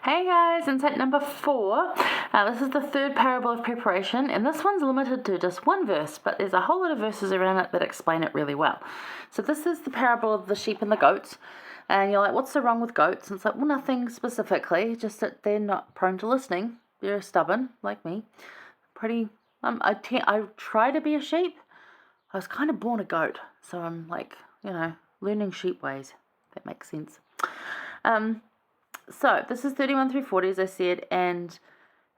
Hey guys, insight number 4. This is the third parable of preparation, and this one's limited to just one verse, but there's a whole lot of verses around it that explain it really well. So this is the parable of the sheep and the goats, and you're like, what's so wrong with goats? And it's like, well, nothing specifically, just that they're not prone to listening. They're stubborn, like me. I try to be a sheep. I was kind of born a goat, so I'm like, learning sheep ways. That makes sense. So this is 31 through 40, as I said, and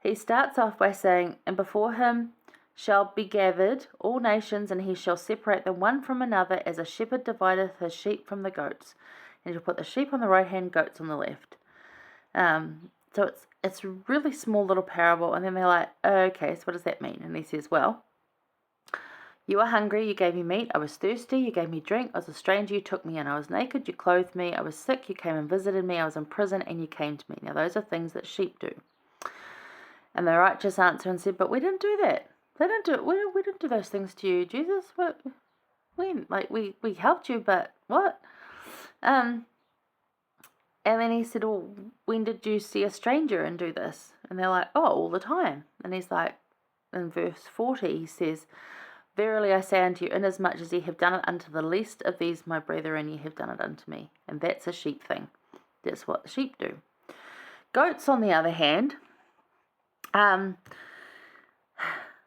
he starts off by saying, and before him shall be gathered all nations, and he shall separate them one from another, as a shepherd divideth his sheep from the goats. And he'll put the sheep on the right hand, goats on the left. So it's a really small little parable, and then they're like, okay, so what does that mean? And he says, well, you were hungry, you gave me meat. I was thirsty, you gave me drink. I was a stranger, you took me in. I was naked, you clothed me. I was sick, you came and visited me. I was in prison, and you came to me. Now, those are things that sheep do. And the righteous answer and said, but we didn't do that. They didn't do it. We didn't do those things to you, Jesus. What? We helped you, but what? And then he said, well, when did you see a stranger and do this? And they're like, oh, all the time. And he's like, in verse 40, he says, verily I say unto you, inasmuch as ye have done it unto the least of these my brethren, ye have done it unto me. And that's a sheep thing. That's what the sheep do. Goats, on the other hand,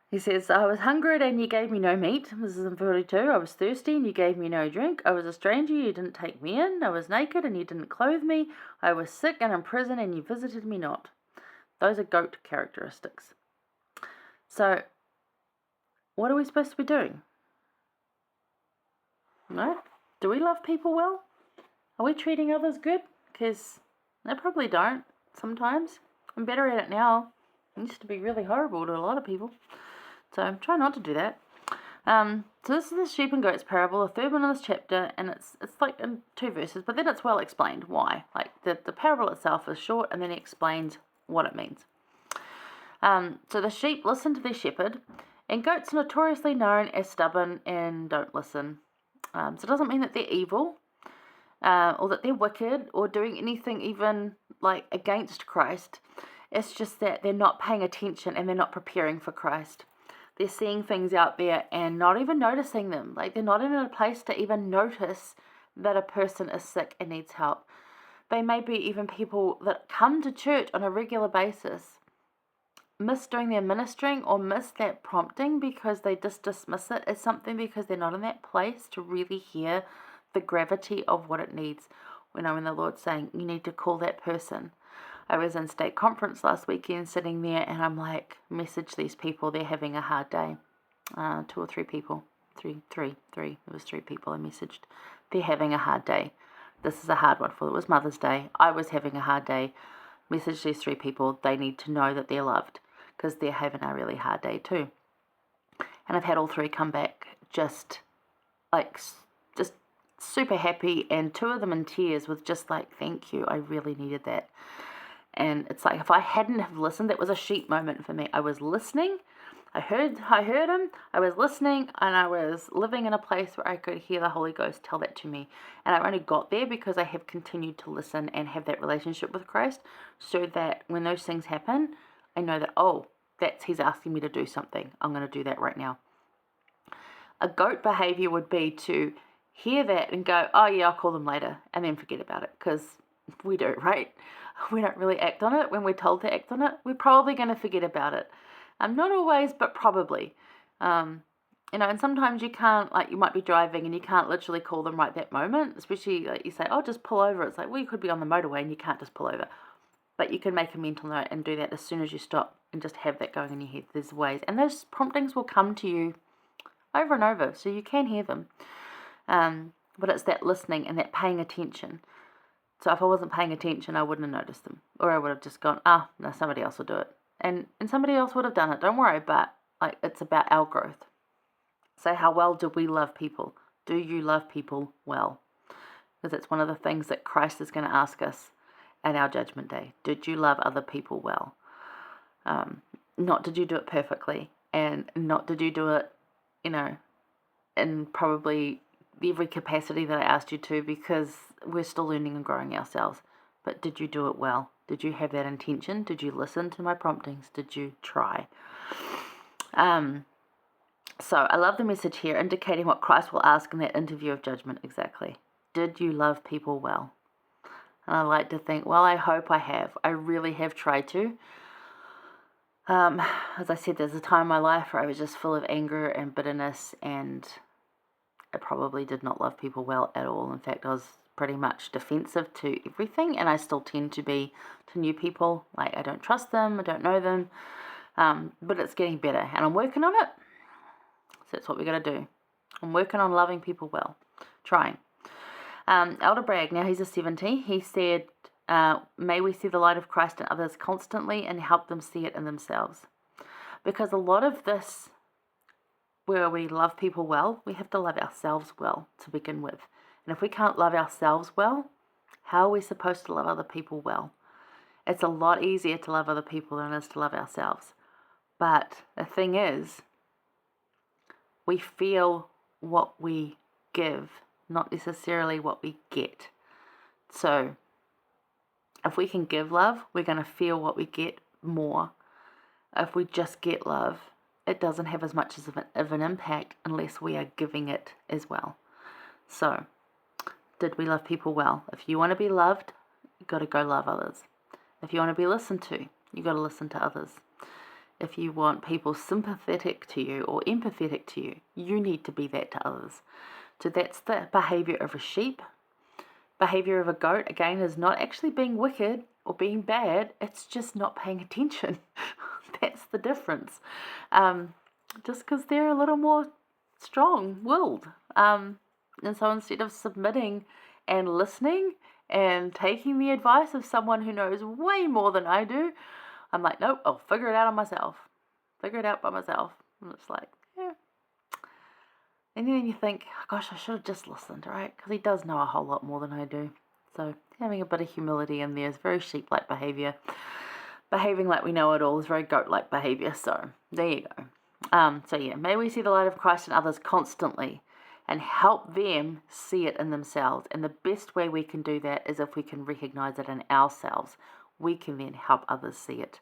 he says, I was hungry and you gave me no meat. This is in 42. I was thirsty and you gave me no drink. I was a stranger, you didn't take me in. I was naked and you didn't clothe me. I was sick and in prison and you visited me not. Those are goat characteristics. So, what are we supposed to be doing? No? Do we love people well? Are we treating others good? Because they probably don't sometimes. I'm better at it now. I used to be really horrible to a lot of people. So try not to do that. So this is the sheep and goats parable, the third one in this chapter, and it's like in 2 verses, but then it's well explained why. Like the parable itself is short, and then it explains what it means. So the sheep listen to their shepherd, and goats are notoriously known as stubborn and don't listen. So it doesn't mean that they're evil, or that they're wicked, or doing anything even like against Christ. It's just that they're not paying attention and they're not preparing for Christ. They're seeing things out there and not even noticing them. Like they're not in a place to even notice that a person is sick and needs help. They may be even people that come to church on a regular basis, miss doing their ministering or miss that prompting because they just dismiss it as something because they're not in that place to really hear the gravity of what it needs. When the Lord's saying, you need to call that person. I was in state conference last weekend sitting there and I'm like, message these people, they're having a hard day. 2 or 3 people. Three. It was 3 people I messaged. They're having a hard day. This is a hard one for them. It was Mother's Day. I was having a hard day. Message these 3 people. They need to know that they're loved because they're having a really hard day too. And I've had all 3 come back just super happy, and 2 of them in tears with just like, thank you, I really needed that. And it's like, if I hadn't have listened, that was a sheep moment for me. I was listening, I heard him, I was listening, and I was living in a place where I could hear the Holy Ghost tell that to me. And I only got there because I have continued to listen and have that relationship with Christ, so that when those things happen, I know that, he's asking me to do something. I'm going to do that right now. A goat behavior would be to hear that and go, oh yeah, I'll call them later, and then forget about it, because we do, right? We don't really act on it when we're told to act on it. We're probably going to forget about it. Not always, but probably. And sometimes you can't, like you might be driving and you can't literally call them right that moment, especially like you say, oh, just pull over. It's like, well, you could be on the motorway and you can't just pull over. But you can make a mental note and do that as soon as you stop and just have that going in your head. There's ways. And those promptings will come to you over and over, so you can hear them. But it's that listening and that paying attention. So if I wasn't paying attention, I wouldn't have noticed them. Or I would have just gone, no, somebody else will do it. And somebody else would have done it, don't worry. But it's about our growth. So how well do we love people? Do you love people well? Because it's one of the things that Christ is going to ask us at our judgment day. Did you love other people well? Not did you do it perfectly, and not did you do it, in probably every capacity that I asked you to, because we're still learning and growing ourselves. but did you do it well? Did you have that intention? Did you listen to my promptings? Did you try? So I love the message here, indicating what Christ will ask in that interview of judgment exactly. Did you love people well? And I like to think, well, I hope I have. I really have tried to. As I said, there's a time in my life where I was just full of anger and bitterness, and I probably did not love people well at all. In fact, I was pretty much defensive to everything, and I still tend to be to new people. Like, I don't trust them, I don't know them, but it's getting better, and I'm working on it. So that's what we got to do. I'm working on loving people well, trying. Elder Bragg, now he's a 70, he said, may we see the light of Christ in others constantly and help them see it in themselves. Because a lot of this, where we love people well, we have to love ourselves well to begin with. And if we can't love ourselves well, how are we supposed to love other people well? It's a lot easier to love other people than it is to love ourselves. But the thing is, we feel what we give, not necessarily what we get. So if we can give love, we're going to feel what we get more. If we just get love, it doesn't have as much of an impact unless we are giving it as well. So, did we love people well? If you want to be loved, you've got to go love others. If you want to be listened to, you've got to listen to others. If you want people sympathetic to you or empathetic to you, you need to be that to others. So that's the behavior of a sheep. Behavior of a goat, again, is not actually being wicked or being bad. It's just not paying attention. That's the difference. Just because they're a little more strong-willed. And so instead of submitting and listening and taking the advice of someone who knows way more than I do, I'm like, nope, I'll figure it out on myself. Figure it out by myself. And it's like, yeah. And then you think, oh, gosh, I should have just listened, right? Because he does know a whole lot more than I do. So having a bit of humility in there is very sheep-like behavior. Behaving like we know it all is very goat-like behavior. So there you go. So yeah, may we see the light of Christ in others constantly and help them see it in themselves. And the best way we can do that is if we can recognize it in ourselves. We can then help others see it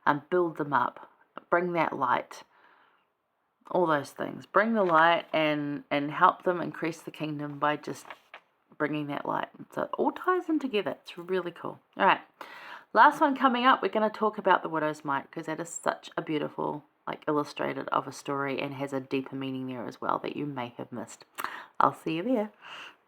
and build them up, bring that light, all those things. Bring the light and help them increase the kingdom by just bringing that light. So it all ties in together. It's really cool. All right, last one coming up, we're going to talk about the widow's mite, because that is such a beautiful, illustrated of a story and has a deeper meaning there as well that you may have missed. I'll see you there.